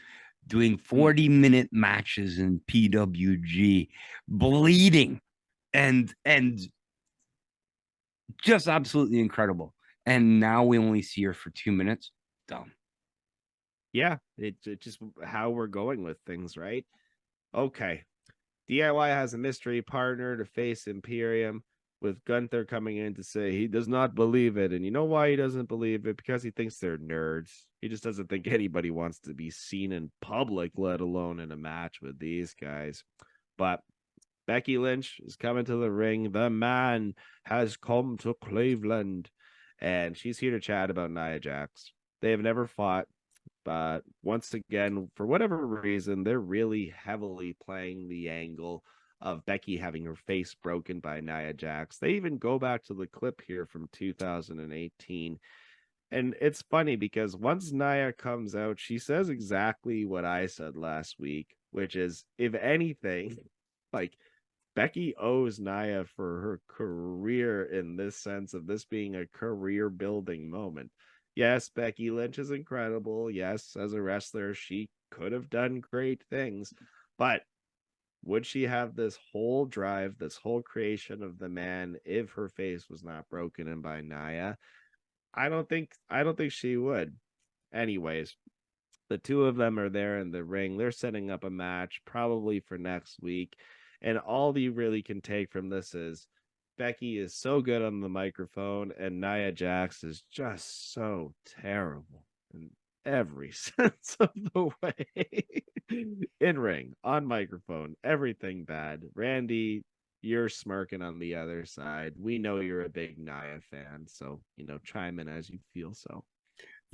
doing 40-minute matches in PWG, bleeding and just absolutely incredible. And now we only see her for 2 minutes. Dumb. Yeah, it just how we're going with things, right? Okay. DIY has a mystery partner to face Imperium, with Gunther coming in to say he does not believe it. And you know why he doesn't believe it? Because he thinks they're nerds. He just doesn't think anybody wants to be seen in public, let alone in a match with these guys. But Becky Lynch is coming to the ring. The man has come to Cleveland. And she's here to chat about Nia Jax. They have never fought. But once again, for whatever reason, they're really heavily playing the angle of Becky having her face broken by Nia Jax. They even go back to the clip here from 2018. And it's funny because once Nia comes out, she says exactly what I said last week, which is, if anything, like, Becky owes Nia for her career in this sense of this being a career building moment. Yes, Becky Lynch is incredible. Yes, as a wrestler, she could have done great things. But would she have this whole drive, this whole creation of the man if her face was not broken in by Nia? I don't think she would. Anyways, the two of them are there in the ring. They're setting up a match probably for next week. And all you really can take from this is Becky is so good on the microphone, and Nia Jax is just so terrible in every sense of the way. In ring, on microphone, everything bad. Randy, you're smirking on the other side. We know you're a big Nia fan, so, chime in as you feel so.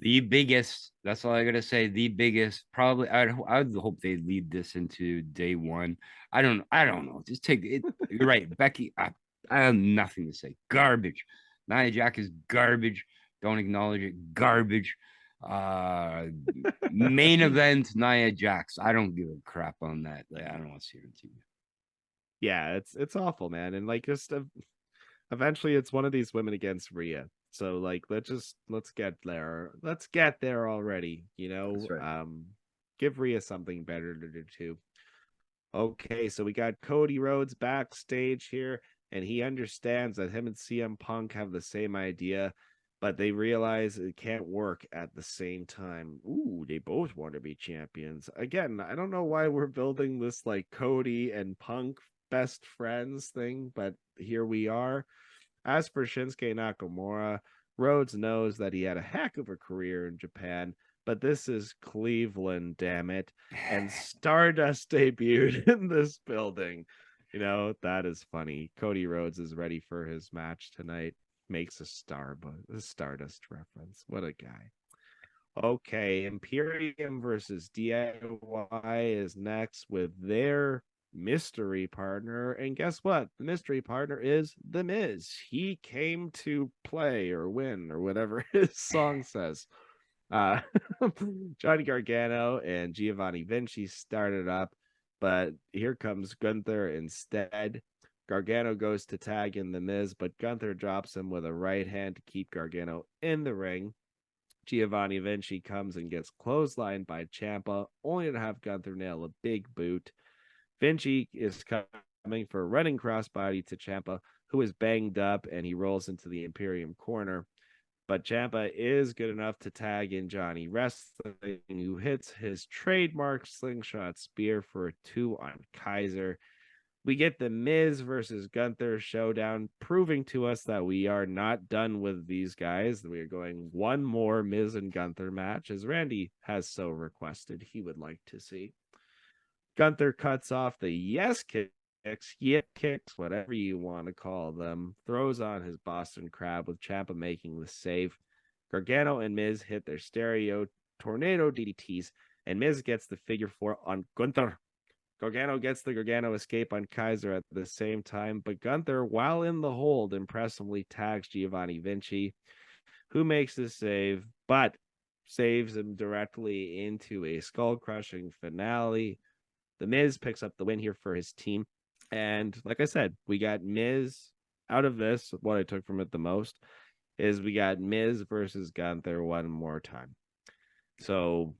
The biggest, that's all I gotta say. The biggest, probably, I would hope they lead this into day one. I don't know. Just take it. You're right, Becky. I have nothing to say. Garbage. Nia Jax is garbage. Don't acknowledge it. Garbage. Main event Nia Jax. I don't give a crap on that. Like, I don't want to see her on TV. Yeah, it's awful, man. And like, just eventually, it's one of these women against Rhea. So like, let's get there. Let's get there already. That's right. Give Rhea something better to do too. Okay, so we got Cody Rhodes backstage here, and he understands that him and CMpunk have the same idea, but they realize it can't work at the same time. Ooh, they both want to be champions. Again, I don't know why we're building this like Cody and Punk best friends thing, but here we are. As for Shinsuke Nakamura, Rhodes knows that he had a heck of a career in Japan, but this is Cleveland, damn it. And Stardust debuted in this building. That is funny. Cody Rhodes is ready for his match tonight. Makes a Stardust reference. What a guy. Okay, Imperium versus DIY is next with their mystery partner. And guess what? The mystery partner is The Miz. He came to play or win or whatever his song says. Uh, Johnny Gargano and Giovanni Vinci started up, but here comes Gunther instead. Gargano goes to tag in The Miz, but Gunther drops him with a right hand to keep Gargano in the ring. Giovanni Vinci comes and gets clotheslined by Ciampa, only to have Gunther nail a big boot. Vinci is coming for a running crossbody to Ciampa, who is banged up, and he rolls into the Imperium corner. But Ciampa is good enough to tag in Johnny Wrestling, who hits his trademark slingshot spear for a 2 on Kaiser. We get the Miz versus Gunther showdown, proving to us that we are not done with these guys. We are going one more Miz and Gunther match, as Randy has so requested he would like to see. Gunther cuts off the yes kicks, yet kicks, whatever you want to call them, throws on his Boston Crab with Ciampa making the save. Gargano and Miz hit their stereo tornado DDTs, and Miz gets the figure 4 on Gunther. Gargano gets the Gargano escape on Kaiser at the same time, but Gunther, while in the hold, impressively tags Giovanni Vinci, who makes the save, but saves him directly into a skull-crushing finale. The Miz picks up the win here for his team. And like I said, we got Miz out of this. What I took from it the most is we got Miz versus Gunther one more time. So,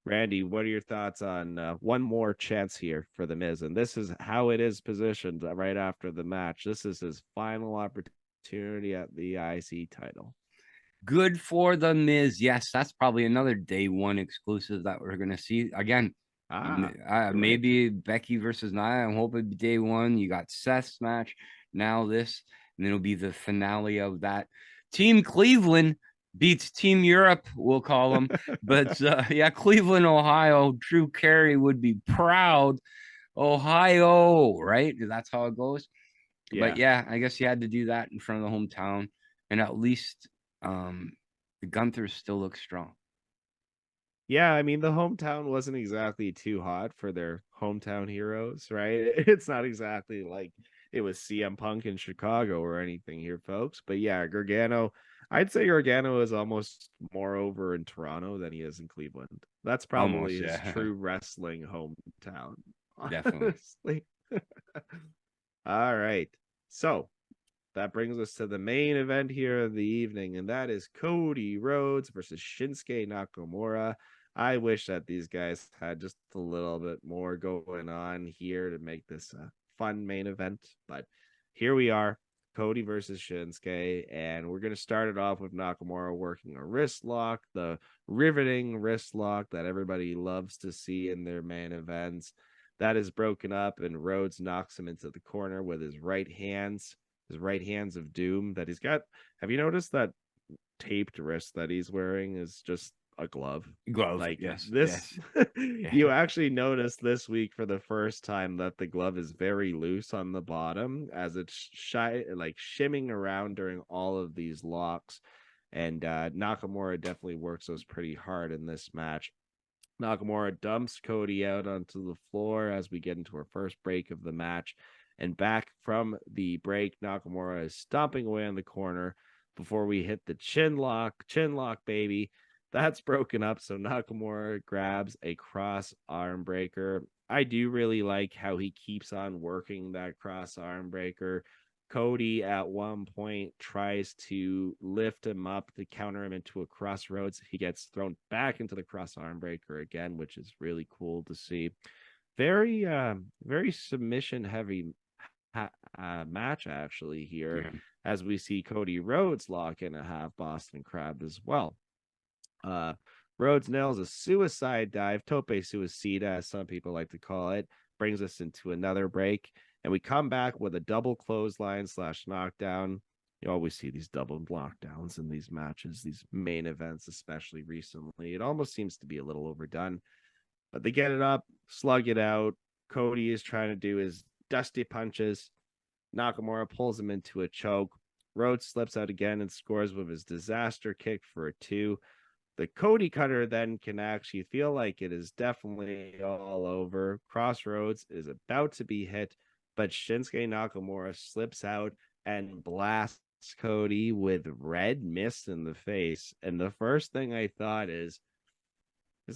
Randy, what are your thoughts on one more chance here for the Miz? And this is how it is positioned right after the match. This is his final opportunity at the IC title. Good for the Miz. Yes, that's probably another day one exclusive that we're going to see again. Maybe right. Becky versus Nia. I'm hoping day one. You got Seth's match, now this, and it'll be the finale of that. Team Cleveland beats Team Europe, we'll call them. But yeah, Cleveland, Ohio. Drew Carey would be proud. Ohio, right? That's how it goes. Yeah. But yeah, I guess you had to do that in front of the hometown, and at least the Gunthers still look strong. Yeah, I mean, the hometown wasn't exactly too hot for their hometown heroes, right? It's not exactly like it was CMpunk in Chicago or anything here, folks. But yeah, Gargano, I'd say Gargano is almost more over in Toronto than he is in Cleveland. That's probably his true wrestling hometown. Definitely. All right. So that brings us to the main event here of the evening, and that is Cody Rhodes versus Shinsuke Nakamura. I wish that these guys had just a little bit more going on here to make this a fun main event, but here we are, Cody versus Shinsuke, and we're going to start it off with Nakamura working a wrist lock, the riveting wrist lock that everybody loves to see in their main events. That is broken up, and Rhodes knocks him into the corner with his right hands of doom that he's got. Have you noticed that taped wrist that he's wearing is just a glove? Like, yes, this yes. You actually noticed this week for the first time that the glove is very loose on the bottom as it's shimming around during all of these locks, and Nakamura definitely works those pretty hard in this match. Nakamura dumps Cody out onto the floor as we get into our first break of the match. And back from the break, Nakamura is stomping away on the corner before we hit the chin lock, baby. That's broken up, so Nakamura grabs a cross arm breaker. I do really like how he keeps on working that cross arm breaker. Cody at one point tries to lift him up to counter him into a crossroads. He gets thrown back into the cross arm breaker again, which is really cool to see. Very submission heavy match actually here, as we see Cody Rhodes lock in a half Boston Crab as well. Rhodes nails a suicide dive, tope suicida, as some people like to call it, brings us into another break, and we come back with a double clothesline / knockdown. You always see these double knockdowns in these matches, these main events, especially recently. It almost seems to be a little overdone, but they get it up, slug it out. Cody is trying to do his dusty punches. Nakamura pulls him into a choke. Rhodes slips out again and scores with his disaster kick for a 2. The Cody cutter then can actually feel like it is definitely all over. Crossroads is about to be hit, but Shinsuke Nakamura slips out and blasts Cody with red mist in the face. And the first thing I thought is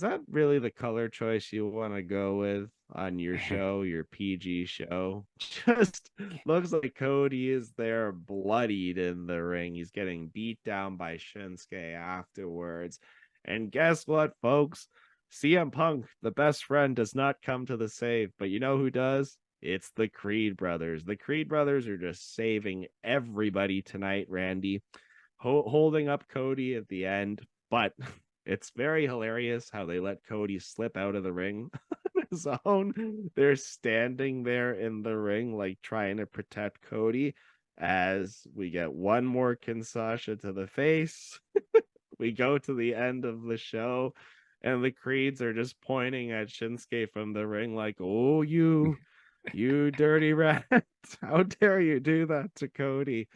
that really the color choice you want to go with on your show, your PG show? Just looks like Cody is there bloodied in the ring. He's getting beat down by Shinsuke afterwards. And guess what, folks? CMpunk, the best friend, does not come to the save. But you know who does? It's the Creed brothers. The Creed brothers are just saving everybody tonight, Randy. Holding up Cody at the end. But it's very hilarious how they let Cody slip out of the ring on his own. They're standing there in the ring, like trying to protect Cody, as we get one more Kinshasa to the face. We go to the end of the show, and the Creeds are just pointing at Shinsuke from the ring like, oh, you dirty rat. How dare you do that to Cody?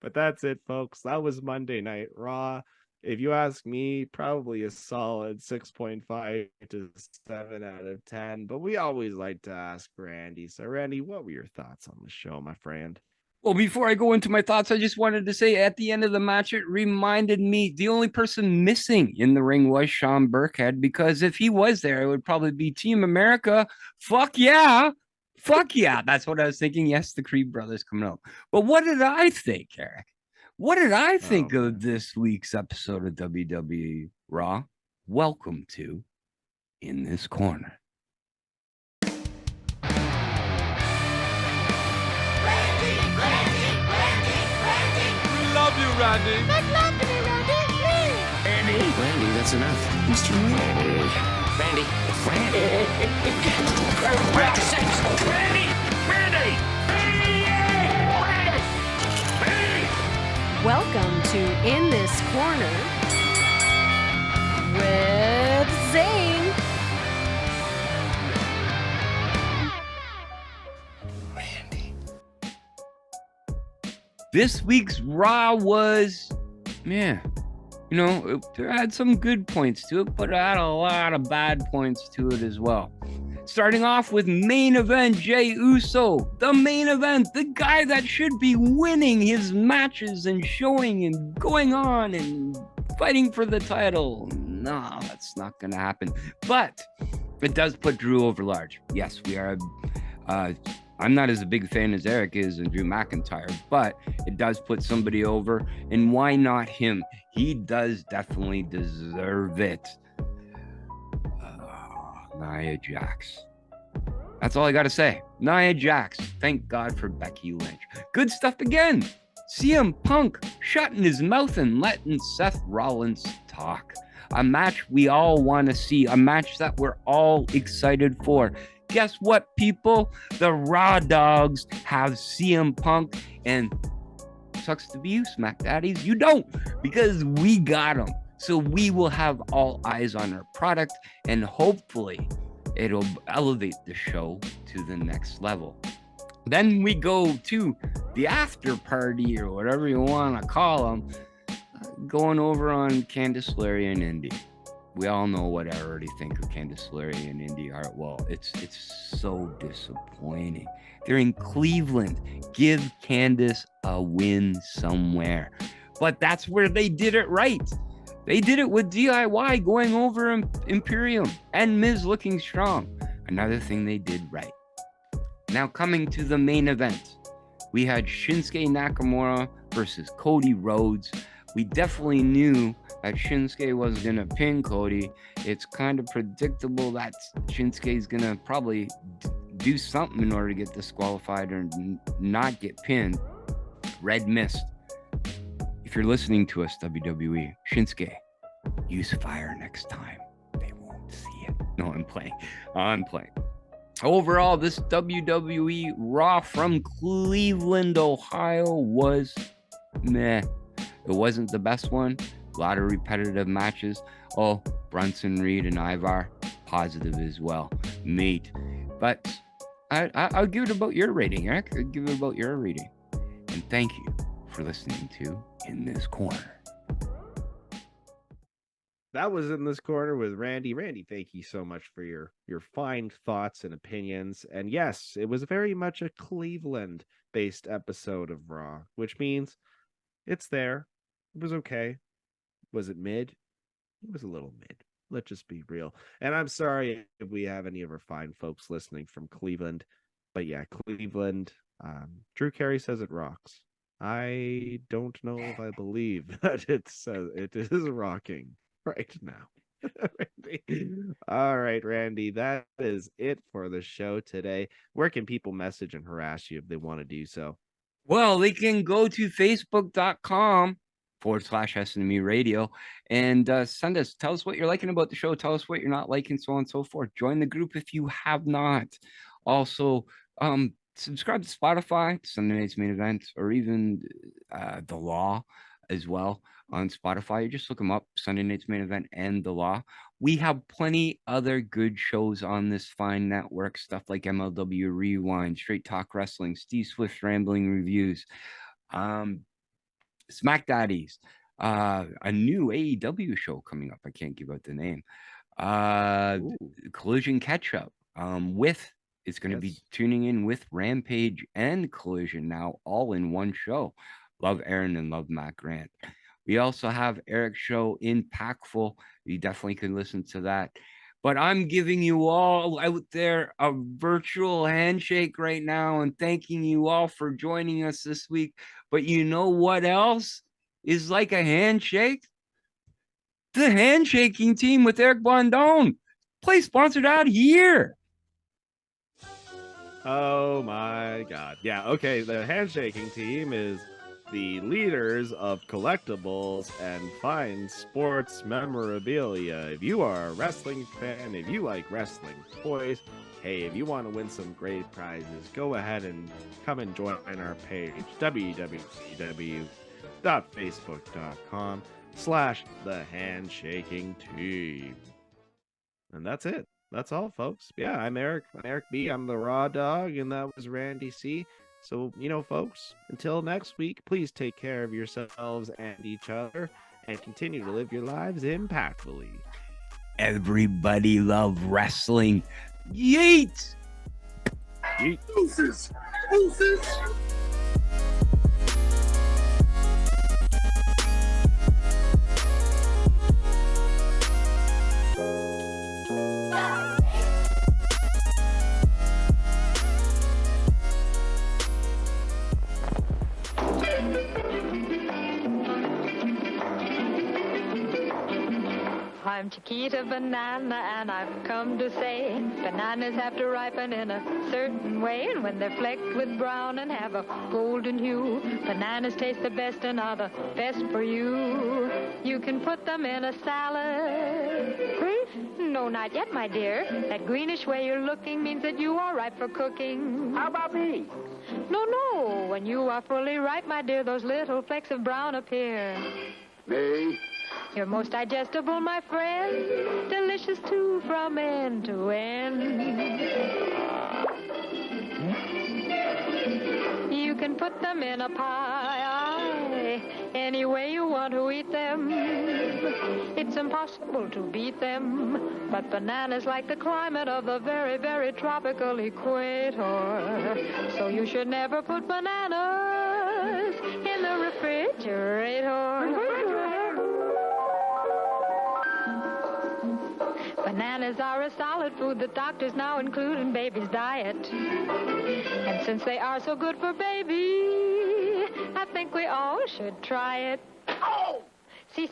But that's it, folks. That was Monday Night Raw. If you ask me, probably a solid 6.5 to 7 out of 10. But we always like to ask Randy. So, Randy, what were your thoughts on the show, my friend? Well, before I go into my thoughts, I just wanted to say at the end of the match, it reminded me the only person missing in the ring was Sean Burkhead, because if he was there, it would probably be Team America. Fuck yeah. Fuck yeah. That's what I was thinking. Yes, the Creed brothers coming out. But what did I think, Eric? What did I think of this week's episode of WWE Raw? Welcome to In This Corner. Randy. Make love to me, Randy. Randy. Randy, that's enough. Mr. Randy. Randy. Randy. Randy. Welcome to In This Corner with Zane. This week's Raw was, it had some good points to it, but it had a lot of bad points to it as well. Starting off with main event J Uso, the main event, the guy that should be winning his matches and showing and going on and fighting for the title. No, that's not going to happen. But it does put Drew over large. Yes, we are. I'm not as a big fan as Eric is and Drew McIntyre, but it does put somebody over, and why not him? He does definitely deserve it. Nia Jax. That's all I got to say. Nia Jax. Thank God for Becky Lynch. Good stuff again. CMpunk shutting his mouth and letting Seth Rollins talk. A match we all want to see. A match that we're all excited for. Guess what, people? The Raw Dogs have CMpunk, and sucks to be you, Smack Daddies. You don't, because we got them. So we will have all eyes on our product, and hopefully it'll elevate the show to the next level. Then we go to the after party, or whatever you want to call them, going over on Candice LeRae and Indy. We all know what I already think of Candice LeRae and Indy Hart. Well, it's so disappointing. They're in Cleveland. Give Candice a win somewhere. But that's where they did it right. They did it with DIY going over Imperium and Miz looking strong. Another thing they did right. Now coming to the main event. We had Shinsuke Nakamura versus Cody Rhodes. We definitely knew that Shinsuke was going to pin Cody. It's kind of predictable that Shinsuke's going to probably do something in order to get disqualified or not get pinned. Red mist. If you're listening to us, WWE, Shinsuke, use fire next time. They won't see it. No, I'm playing. Overall, this WWE Raw from Cleveland, Ohio was meh. It wasn't the best one. A lot of repetitive matches. Oh, Bronson Reed and Ivar, positive as well. Mate. But I'll give it about your rating, Eric. I'll give it about your rating. And thank you for listening to In This Corner. that was In This Corner with Randy. Randy, thank you so much for your fine thoughts and opinions. And yes, it was very much a Cleveland-based episode of Raw, which means it's there. It was okay. Was it mid? It was a little mid. Let's just be real. And I'm sorry if we have any of our fine folks listening from Cleveland. But yeah, Cleveland, Drew Carey says it rocks. I don't know if I believe that it is rocking right now. All right, Randy, that is it for the show today. Where can people message and harass you if they want to do so? Well, they can go to facebook.com/SNME Radio and send us, tell us what you're liking about the show, tell us what you're not liking, so on and so forth. Join the group if you have not. Also, subscribe to Spotify, Sunday Night's Main Event, or even The Law as well on Spotify. You just look them up, Sunday Night's Main Event and The Law. We have plenty other good shows on this fine network, stuff like MLW Rewind, Straight Talk Wrestling, Steve Swift's Rambling Reviews, Smack Daddies, a new AEW show coming up. I can't give out the name. Collision Catch-Up it's going to be tuning in with Rampage and Collision now, all in one show. Love Aaron and love Matt Grant. We also have Eric's show, Impactful. You definitely can listen to that. But I'm giving you all out there a virtual handshake right now and thanking you all for joining us this week. But you know what else is like a handshake? The Handshaking Team with Eric Bondone. Place sponsored out here. Oh my God. Yeah, okay. The Handshaking Team is the leaders of collectibles and fine sports memorabilia. If you are a wrestling fan, if you like wrestling toys, hey, if you want to win some great prizes, go ahead and come and join our page, www.facebook.com/The Handshaking Team. And that's it. That's all, folks. Yeah, I'm Eric. I'm Eric B. I'm the Raw Dog, and that was Randy C. So, folks, until next week, please take care of yourselves and each other, and continue to live your lives impactfully. Everybody love wrestling. Yeet! Yeet. Oofus! Oofus! I'm Chiquita Banana, and I've come to say bananas have to ripen in a certain way, and when they're flecked with brown and have a golden hue, bananas taste the best and are the best for you. You can put them in a salad. No, not yet, my dear. That greenish way you're looking means that you are ripe for cooking. How about me? No. When you are fully ripe, my dear, those little flecks of brown appear. Me? You're most digestible, my friend. Delicious, too, from end to end. You can put them in a pie, any way you want to eat them. It's impossible to beat them. But bananas like the climate of the very, very tropical equator. So you should never put bananas in the refrigerator. Bananas are a solid food that doctors now include in baby's diet. And since they are so good for baby, I think we all should try it. Oh! See.